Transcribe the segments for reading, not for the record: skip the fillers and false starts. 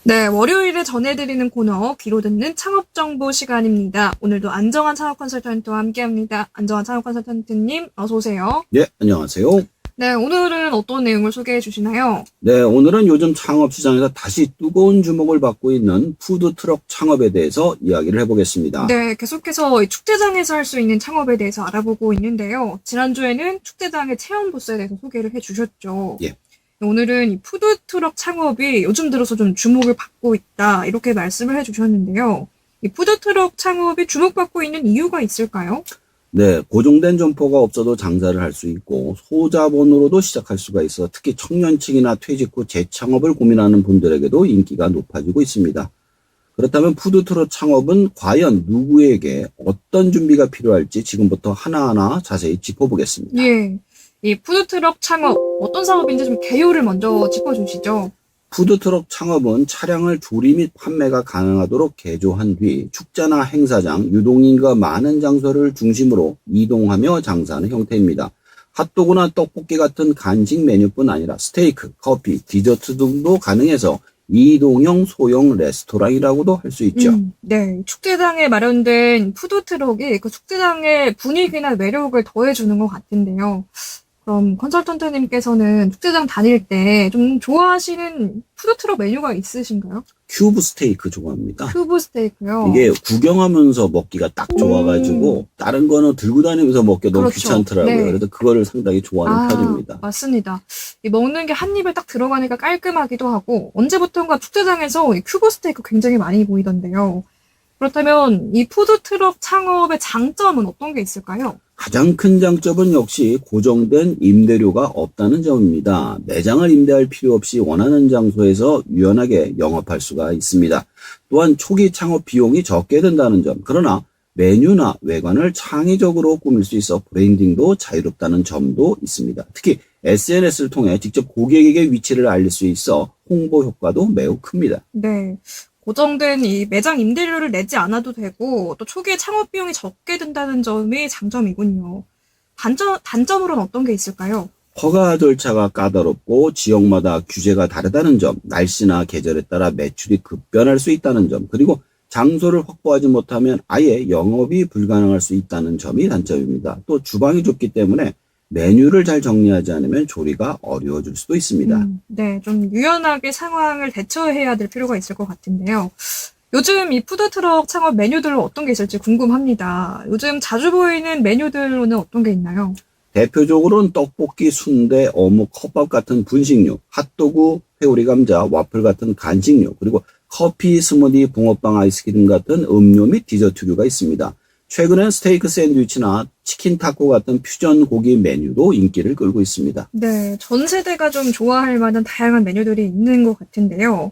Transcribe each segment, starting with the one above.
네, 월요일에 전해드리는 코너 귀로 듣는 창업정보 시간입니다. 오늘도 안정환 창업 컨설턴트와 함께합니다. 안정환 창업 컨설턴트님 어서 오세요. 네, 안녕하세요. 네, 오늘은 어떤 내용을 소개해 주시나요? 네, 오늘은 요즘 창업 시장에서 다시 뜨거운 주목을 받고 있는 푸드트럭 창업에 대해서 이야기를 해보겠습니다. 네, 계속해서 이 축제장에서 할 수 있는 창업에 대해서 알아보고 있는데요. 지난주에는 축제장의 체험 부스에 대해서 소개를 해주셨죠. 예. 오늘은 이 푸드트럭 창업이 요즘 들어서 좀 주목을 받고 있다, 이렇게 말씀을 해주셨는데요. 이 푸드트럭 창업이 주목받고 있는 이유가 있을까요? 네, 고정된 점포가 없어도 장사를 할 수 있고 소자본으로도 시작할 수가 있어 특히 청년층이나 퇴직 후 재창업을 고민하는 분들에게도 인기가 높아지고 있습니다. 그렇다면 푸드트럭 창업은 과연 누구에게 어떤 준비가 필요할지 지금부터 하나하나 자세히 짚어보겠습니다. 예. 이 푸드트럭 창업, 어떤 사업인지 좀 개요를 먼저 짚어주시죠. 푸드트럭 창업은 차량을 조리 및 판매가 가능하도록 개조한 뒤 축제나 행사장, 유동인구가 많은 장소를 중심으로 이동하며 장사하는 형태입니다. 핫도그나 떡볶이 같은 간식 메뉴뿐 아니라 스테이크, 커피, 디저트 등도 가능해서 이동형 소형 레스토랑이라고도 할 수 있죠. 네. 축제장에 마련된 푸드트럭이 그 축제장의 분위기나 매력을 더해주는 것 같은데요. 그럼 컨설턴트님께서는 축제장 다닐 때 좀 좋아하시는 푸드트럭 메뉴가 있으신가요? 큐브 스테이크 좋아합니다. 큐브 스테이크요. 이게 구경하면서 먹기가 딱 좋아가지고 다른 거는 들고 다니면서 먹기 너무 그렇죠. 귀찮더라고요. 네. 그래서 그거를 상당히 좋아하는 편입니다. 맞습니다. 이 먹는 게 한 입에 딱 들어가니까 깔끔하기도 하고 언제부턴가 축제장에서 이 큐브 스테이크 굉장히 많이 보이던데요. 그렇다면 이 푸드트럭 창업의 장점은 어떤 게 있을까요? 가장 큰 장점은 역시 고정된 임대료가 없다는 점입니다. 매장을 임대할 필요 없이 원하는 장소에서 유연하게 영업할 수가 있습니다. 또한 초기 창업 비용이 적게 든다는 점, 그러나 메뉴나 외관을 창의적으로 꾸밀 수 있어 브랜딩도 자유롭다는 점도 있습니다. 특히 SNS를 통해 직접 고객에게 위치를 알릴 수 있어 홍보 효과도 매우 큽니다. 네. 고정된 이 매장 임대료를 내지 않아도 되고 또 초기에 창업 비용이 적게 든다는 점이 장점이군요. 단점으로는 어떤 게 있을까요? 허가 절차가 까다롭고 지역마다 규제가 다르다는 점, 날씨나 계절에 따라 매출이 급변할 수 있다는 점, 그리고 장소를 확보하지 못하면 아예 영업이 불가능할 수 있다는 점이 단점입니다. 또 주방이 좁기 때문에 메뉴를 잘 정리하지 않으면 조리가 어려워질 수도 있습니다. 네, 좀 유연하게 상황을 대처해야 될 필요가 있을 것 같은데요. 요즘 이 푸드트럭 창업 메뉴들로 어떤 게 있을지 궁금합니다. 요즘 자주 보이는 메뉴들로는 어떤 게 있나요? 대표적으로는 떡볶이, 순대, 어묵, 컵밥 같은 분식류, 핫도그, 회오리 감자, 와플 같은 간식류, 그리고 커피, 스무디, 붕어빵, 아이스크림 같은 음료 및 디저트류가 있습니다. 최근엔 스테이크 샌드위치나 치킨 타코 같은 퓨전 고기 메뉴도 인기를 끌고 있습니다. 네, 전 세대가 좀 좋아할 만한 다양한 메뉴들이 있는 것 같은데요.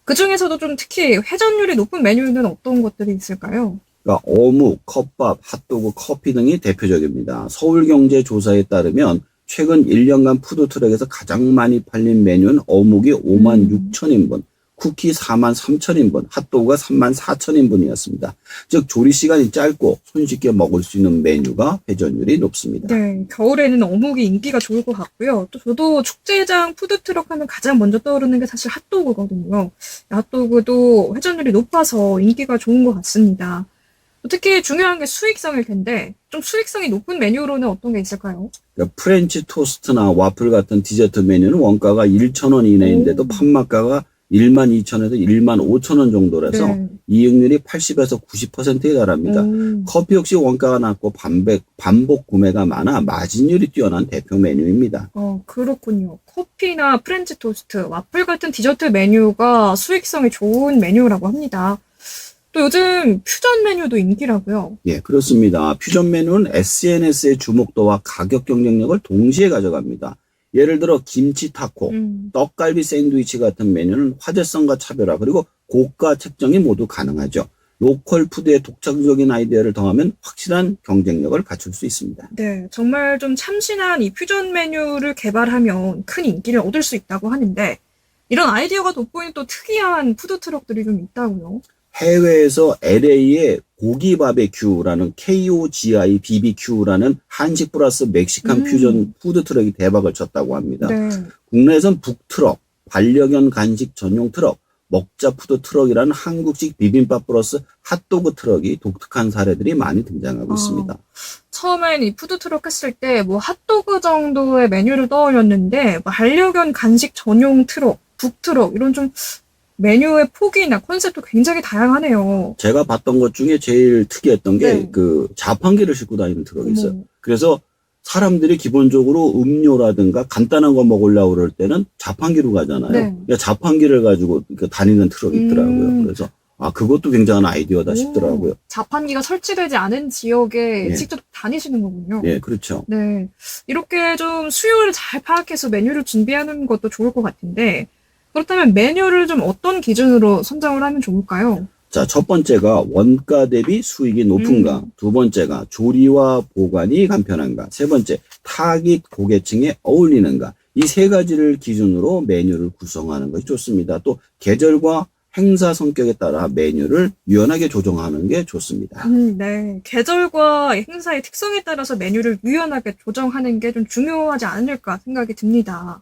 그 중에서도 좀 특히 회전율이 높은 메뉴는 어떤 것들이 있을까요? 그러니까 어묵, 컵밥, 핫도그, 커피 등이 대표적입니다. 서울경제조사에 따르면 최근 1년간 푸드트럭에서 가장 많이 팔린 메뉴는 어묵이 56,000인분, 쿠키 43,000인분, 핫도그가 34,000인분이었습니다. 즉 조리시간이 짧고 손쉽게 먹을 수 있는 메뉴가 회전율이 높습니다. 네, 겨울에는 어묵이 인기가 좋을 것 같고요. 또 저도 축제장 푸드트럭 하면 가장 먼저 떠오르는 게 사실 핫도그거든요. 핫도그도 회전율이 높아서 인기가 좋은 것 같습니다. 특히 중요한 게 수익성일 텐데 좀 수익성이 높은 메뉴로는 어떤 게 있을까요? 그러니까 프렌치 토스트나 와플 같은 디저트 메뉴는 원가가 1,000원 이내인데도 판매가가 12,000원에서 15,000원 정도라서 네. 이익률이 80에서 90%에 달합니다. 커피 역시 원가가 낮고 반복 구매가 많아 마진율이 뛰어난 대표 메뉴입니다. 그렇군요. 커피나 프렌치 토스트, 와플 같은 디저트 메뉴가 수익성이 좋은 메뉴라고 합니다. 또 요즘 퓨전 메뉴도 인기라고요. 예, 그렇습니다. 퓨전 메뉴는 SNS의 주목도와 가격 경쟁력을 동시에 가져갑니다. 예를 들어 김치 타코, 떡갈비 샌드위치 같은 메뉴는 화제성과 차별화 그리고 고가 책정이 모두 가능하죠. 로컬 푸드의 독창적인 아이디어를 더하면 확실한 경쟁력을 갖출 수 있습니다. 네, 정말 좀 참신한 이 퓨전 메뉴를 개발하면 큰 인기를 얻을 수 있다고 하는데 이런 아이디어가 돋보이는 또 특이한 푸드트럭들이 좀 있다고요. 해외에서 LA의 고기 바베큐라는 KOGI BBQ라는 한식 플러스 멕시칸 퓨전 푸드 트럭이 대박을 쳤다고 합니다. 네. 국내에선 북트럭, 반려견 간식 전용 트럭, 먹자 푸드 트럭이라는 한국식 비빔밥 플러스 핫도그 트럭이 독특한 사례들이 많이 등장하고 있습니다. 처음엔 이 푸드트럭 했을 때 뭐 핫도그 정도의 메뉴를 떠올렸는데 뭐 반려견 간식 전용 트럭, 북트럭 이런 좀 메뉴의 폭이나 컨셉도 굉장히 다양하네요. 제가 봤던 것 중에 제일 특이했던 게 네. 그 자판기를 싣고 다니는 트럭이 있어요. 어머. 그래서 사람들이 기본적으로 음료라든가 간단한 거 먹으려고 그럴 때는 자판기로 가잖아요. 네. 그러니까 자판기를 가지고 다니는 트럭이 있더라고요. 그래서 그것도 굉장한 아이디어다 싶더라고요. 자판기가 설치되지 않은 지역에 예. 직접 다니시는 거군요. 예, 그렇죠. 네. 이렇게 좀 수요를 잘 파악해서 메뉴를 준비하는 것도 좋을 것 같은데, 그렇다면 메뉴를 좀 어떤 기준으로 선정을 하면 좋을까요? 자, 첫 번째가 원가 대비 수익이 높은가. 두 번째가 조리와 보관이 간편한가. 세 번째, 타깃 고객층에 어울리는가. 이 세 가지를 기준으로 메뉴를 구성하는 것이 좋습니다. 또 계절과 행사 성격에 따라 메뉴를 유연하게 조정하는 게 좋습니다. 네. 계절과 행사의 특성에 따라서 메뉴를 유연하게 조정하는 게 좀 중요하지 않을까 생각이 듭니다.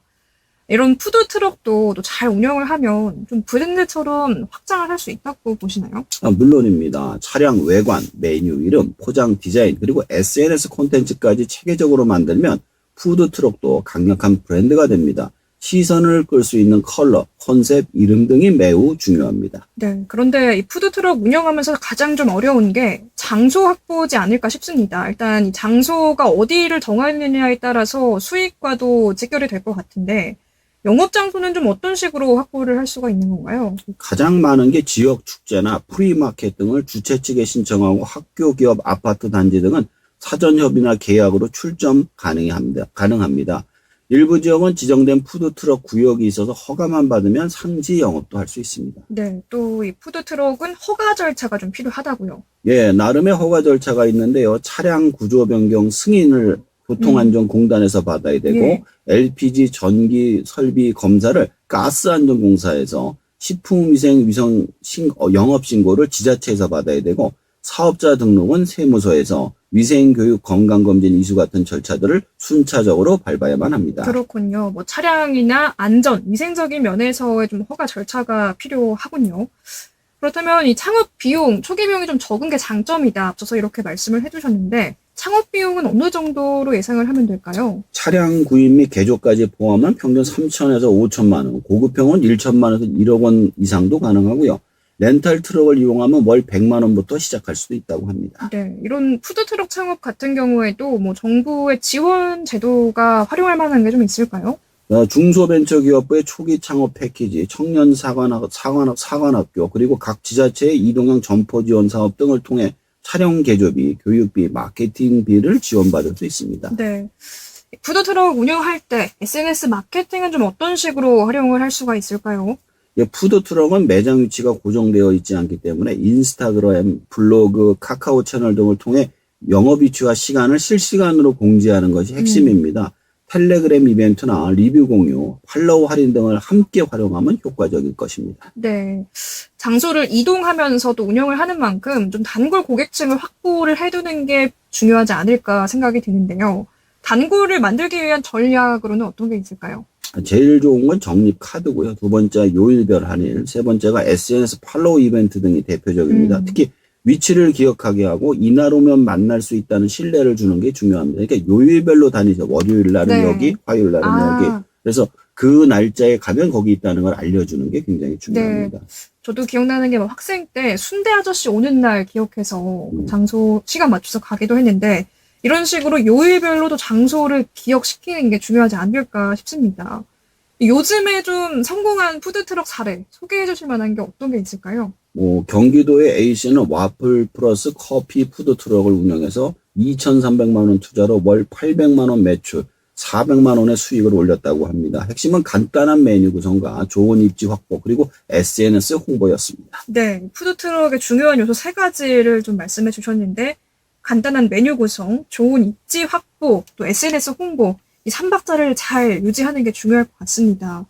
이런 푸드트럭도 또 잘 운영을 하면 좀 브랜드처럼 확장을 할 수 있다고 보시나요? 물론입니다. 차량 외관, 메뉴 이름, 포장 디자인, 그리고 SNS 콘텐츠까지 체계적으로 만들면 푸드트럭도 강력한 브랜드가 됩니다. 시선을 끌 수 있는 컬러, 컨셉, 이름 등이 매우 중요합니다. 네. 그런데 이 푸드트럭 운영하면서 가장 좀 어려운 게 장소 확보지 않을까 싶습니다. 일단 이 장소가 어디를 정하느냐에 따라서 수익과도 직결이 될 것 같은데, 영업 장소는 좀 어떤 식으로 확보를 할 수가 있는 건가요? 가장 많은 게 지역 축제나 프리마켓 등을 주최 측에 신청하고 학교, 기업, 아파트 단지 등은 사전 협의나 계약으로 출점 가능합니다. 일부 지역은 지정된 푸드트럭 구역이 있어서 허가만 받으면 상시 영업도 할 수 있습니다. 네, 또 이 푸드트럭은 허가 절차가 좀 필요하다고요. 예, 나름의 허가 절차가 있는데요. 차량 구조 변경 승인을 교통안전공단에서 받아야 되고 예. LPG 전기 설비 검사를 가스안전공사에서 식품위생 영업신고를 지자체에서 받아야 되고 사업자 등록은 세무서에서 위생교육 건강검진 이수 같은 절차들을 순차적으로 밟아야만 합니다. 그렇군요. 뭐 차량이나 안전, 위생적인 면에서의 좀 허가 절차가 필요하군요. 그렇다면 이 창업 비용, 초기 비용이 좀 적은 게 장점이다. 앞서서 이렇게 말씀을 해주셨는데 창업 비용은 어느 정도로 예상을 하면 될까요? 차량 구입 및 개조까지 포함하면 평균 3천에서 5천만 원, 고급형은 1천만 원에서 1억 원 이상도 가능하고요. 렌탈 트럭을 이용하면 월 100만 원부터 시작할 수도 있다고 합니다. 네, 이런 푸드트럭 창업 같은 경우에도 뭐 정부의 지원 제도가 활용할 만한 게 좀 있을까요? 중소벤처기업부의 초기 창업 패키지, 청년 사관학교, 그리고 각 지자체의 이동형 점포 지원 사업 등을 통해 촬영 개조비, 교육비, 마케팅비를 지원받을 수 있습니다. 네. 푸드트럭 운영할 때 SNS 마케팅은 좀 어떤 식으로 활용을 할 수가 있을까요? 푸드트럭은 매장 위치가 고정되어 있지 않기 때문에 인스타그램, 블로그, 카카오 채널 등을 통해 영업 위치와 시간을 실시간으로 공지하는 것이 핵심입니다. 텔레그램 이벤트나 리뷰 공유, 팔로우 할인 등을 함께 활용하면 효과적일 것입니다. 네. 장소를 이동하면서도 운영을 하는 만큼 좀 단골 고객층을 확보를 해두는 게 중요하지 않을까 생각이 드는데요. 단골을 만들기 위한 전략으로는 어떤 게 있을까요? 제일 좋은 건 적립 카드고요. 두 번째 요일별 할인, 세 번째가 SNS 팔로우 이벤트 등이 대표적입니다. 특히 위치를 기억하게 하고 이날 오면 만날 수 있다는 신뢰를 주는 게 중요합니다. 그러니까 요일별로 다니죠. 월요일 날은 네. 여기, 화요일 날은 여기. 그래서 그 날짜에 가면 거기 있다는 걸 알려주는 게 굉장히 중요합니다. 저도 기억나는 게 막 학생 때 순대 아저씨 오는 날 기억해서 장소, 시간 맞춰서 가기도 했는데 이런 식으로 요일별로도 장소를 기억시키는 게 중요하지 않을까 싶습니다. 요즘에 좀 성공한 푸드트럭 사례 소개해 주실 만한 게 어떤 게 있을까요? 경기도의 A씨는 와플 플러스 커피 푸드트럭을 운영해서 2,300만 원 투자로 월 800만 원 매출, 400만 원의 수익을 올렸다고 합니다. 핵심은 간단한 메뉴 구성과 좋은 입지 확보 그리고 SNS 홍보였습니다. 네, 푸드트럭의 중요한 요소 세 가지를 좀 말씀해 주셨는데 간단한 메뉴 구성, 좋은 입지 확보, 또 SNS 홍보 이 3박자를 잘 유지하는 게 중요할 것 같습니다.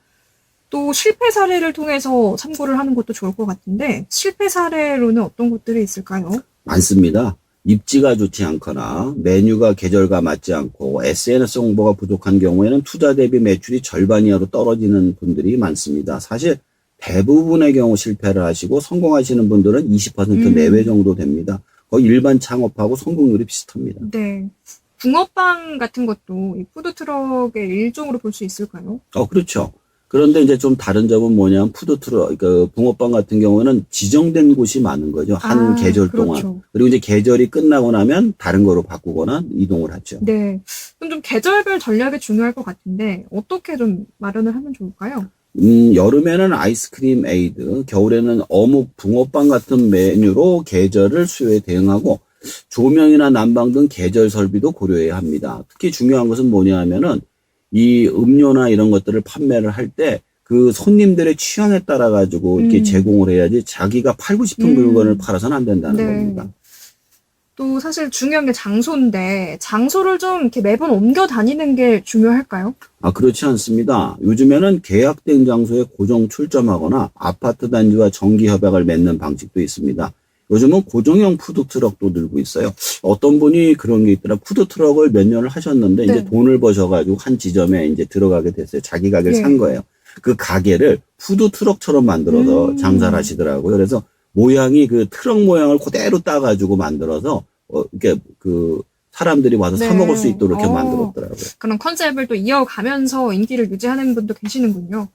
또 실패 사례를 통해서 참고를 하는 것도 좋을 것 같은데 실패 사례로는 어떤 것들이 있을까요? 많습니다. 입지가 좋지 않거나 메뉴가 계절과 맞지 않고 SNS 홍보가 부족한 경우에는 투자 대비 매출이 절반 이하로 떨어지는 분들이 많습니다. 사실 대부분의 경우 실패를 하시고 성공하시는 분들은 20% 내외 정도 됩니다. 거의 일반 창업하고 성공률이 비슷합니다. 네. 붕어빵 같은 것도 이 푸드트럭의 일종으로 볼 수 있을까요? 그렇죠. 그런데 이제 좀 다른 점은 뭐냐면 푸드트럭, 붕어빵 같은 경우는 지정된 곳이 많은 거죠. 한 계절 동안. 그렇죠. 그리고 이제 계절이 끝나고 나면 다른 거로 바꾸거나 이동을 하죠. 네. 그럼 좀 계절별 전략이 중요할 것 같은데 어떻게 좀 마련을 하면 좋을까요? 여름에는 아이스크림 에이드, 겨울에는 어묵, 붕어빵 같은 메뉴로 계절을 수요에 대응하고 조명이나 난방 등 계절 설비도 고려해야 합니다. 특히 중요한 것은 뭐냐 하면은 이 음료나 이런 것들을 판매를 할 때 그 손님들의 취향에 따라 가지고 이렇게 제공을 해야지 자기가 팔고 싶은 물건을 팔아서는 안 된다는 겁니다. 또 사실 중요한 게 장소인데 장소를 좀 이렇게 매번 옮겨 다니는 게 중요할까요? 그렇지 않습니다. 요즘에는 계약된 장소에 고정 출점하거나 아파트 단지와 정기 협약을 맺는 방식도 있습니다. 요즘은 고정형 푸드트럭도 늘고 있어요. 어떤 분이 그런 게 있더라. 푸드트럭을 몇 년을 하셨는데 네. 이제 돈을 버셔가지고 한 지점에 이제 들어가게 됐어요. 자기 가게를 산 거예요. 그 가게를 푸드트럭처럼 만들어서 장사를 하시더라고요. 그래서 모양이 그 트럭 모양을 그대로 따가지고 만들어서 이렇게 사람들이 와서 사 먹을 수 있도록 이렇게 만들었더라고요. 그런 컨셉을 또 이어가면서 인기를 유지하는 분도 계시는군요.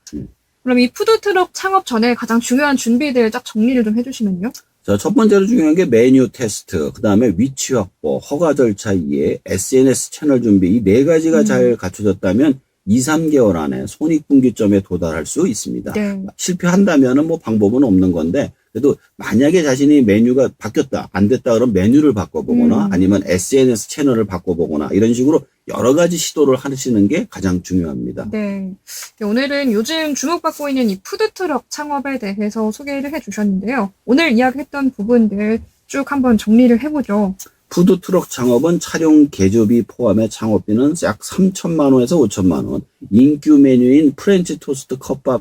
그럼 이 푸드트럭 창업 전에 가장 중요한 준비들 쫙 정리를 좀 해주시면요. 자, 첫 번째로 중요한 게 메뉴 테스트, 그 다음에 위치 확보, 허가 절차 이해, SNS 채널 준비, 이 네 가지가 잘 갖춰졌다면 2, 3개월 안에 손익분기점에 도달할 수 있습니다. 네. 실패한다면은 뭐 방법은 없는 건데, 그래도 만약에 자신이 메뉴가 바뀌었다, 안 됐다 그러면 메뉴를 바꿔보거나 아니면 SNS 채널을 바꿔보거나 이런 식으로 여러 가지 시도를 하시는 게 가장 중요합니다. 네. 오늘은 요즘 주목받고 있는 이 푸드트럭 창업에 대해서 소개를 해주셨는데요. 오늘 이야기했던 부분들 쭉 한번 정리를 해보죠. 푸드트럭 창업은 촬영 개조비 포함해 창업비는 약 3천만 원에서 5천만 원, 인기 메뉴인 프렌치 토스트 컵밥,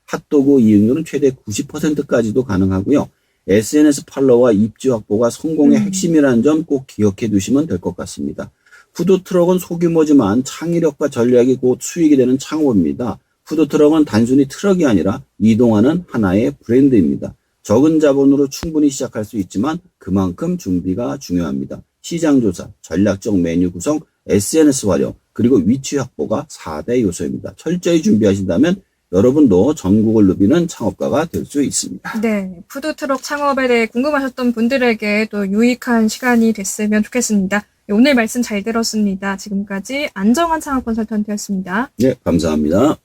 핫도그 이용률은 최대 90%까지도 가능하고요. SNS 팔로워와 입지 확보가 성공의 핵심이라는 점 꼭 기억해 두시면 될 것 같습니다. 푸드트럭은 소규모지만 창의력과 전략이 곧 수익이 되는 창업입니다. 푸드트럭은 단순히 트럭이 아니라 이동하는 하나의 브랜드입니다. 적은 자본으로 충분히 시작할 수 있지만 그만큼 준비가 중요합니다. 시장조사, 전략적 메뉴 구성, SNS 활용, 그리고 위치 확보가 4대 요소입니다. 철저히 준비하신다면 여러분도 전국을 누비는 창업가가 될 수 있습니다. 네, 푸드트럭 창업에 대해 궁금하셨던 분들에게 또 유익한 시간이 됐으면 좋겠습니다. 오늘 말씀 잘 들었습니다. 지금까지 안정환 창업 컨설턴트였습니다. 네, 감사합니다.